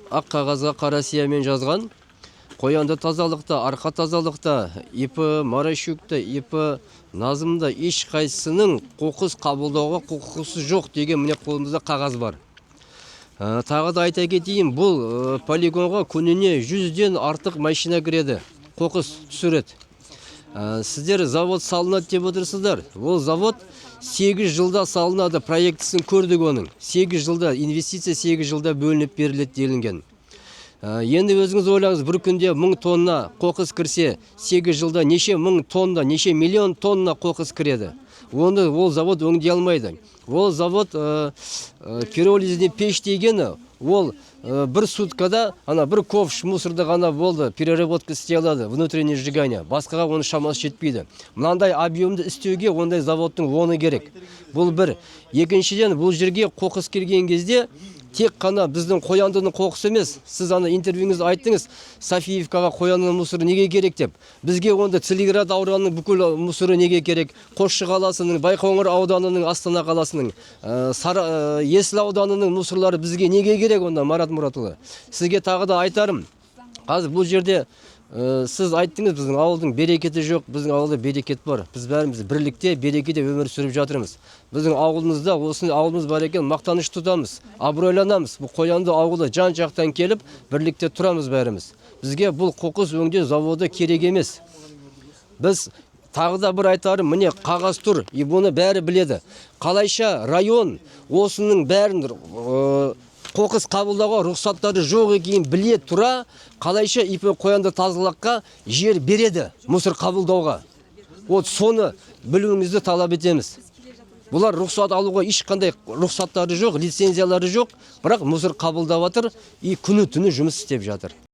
ақ қағазға қара сиямен жазған. Қоянды тазалықта, арқа тазалықта, ипі марашюкта, ипі назымда ешқайсының қоқыс қабылдауға құқысы жоқ деген міне қолымызда қағаз бар. Тағы да айта кетейін, бұл полигонға күніне 100-ден артық машина кіреді, қоқыс түсіреді. Сіздер завод салынады деп отырсыздар. Ол завод 8 жылда салынады, проектісін көрдік оның. 8 жылда, инвестиция 8 жылда бөлініп беріледі делінген. Енді өзіңіз ойлаңыз, бір күнде 1000 тонна қоқыс кірсе, 8 жылда неше 1000 тонна, неше миллион тонна қоқыс кіреді. Оны ол завод өңдей алмайды. Ол завод пиролизный пеш дегені, ол бір суткада бір ковш мусорды ғана болды, переработка істей алады, внутреннее сжигание. Басқаға оны шамасы жетпейді. Мынандай объемды істеуге ондай заводтың оны керек. Бұл бір. Екіншіден, бұл жерге қоқыс келген кезде тек қана біздің Қояндының қоқысы емес. Сіз интервьюңізді айттыңыз, Софиевкаға Қояндының мусоры неге керек деп. Бізге онда Целиноград ауданының бүкіл мусоры неге керек? Қосшы қаласының, Байқоңыр ауданының, Астана қаласының, Есіл ауданының мусорлары бізге неге керек онда, Марат Мұратұлы? Сізге тағы да айтарым. Қазір бұл жерде сіз айттыңыз, біздің ауылдың берекеті жоқ, біздің ауылда берекет бар. Біз бәріміз бірлікте, берекеде өмір сүріп жатырмыз. Біздің ауылымызда осындай ауылымыз бар екен, мақтаныш тұтамыз, абыройланамыз. Бұл Қоянды ауылы жан-жақтан келіп, бірлікте тұрамыз бәріміз. Бізге бұл қоқыс өңдеу заводы керек емес. Біз тағы да бір айтарым, міне қағаз тұр, бұны бәрі біледі. Қалайша район осының бәрін қоқыс қабылдауға рұқсаттары жоқ екенін біле тұра, қалайша ипі Қоянды тазалыққа жер береді мусор қабылдауға. Соны білуіңізді талап етеміз. Бұлар рұқсат алуға ешқандай рұқсаттары жоқ, лицензиялары жоқ, бірақ мусор қабылдап жатыр, күні-түні жұмыс істеп жатыр.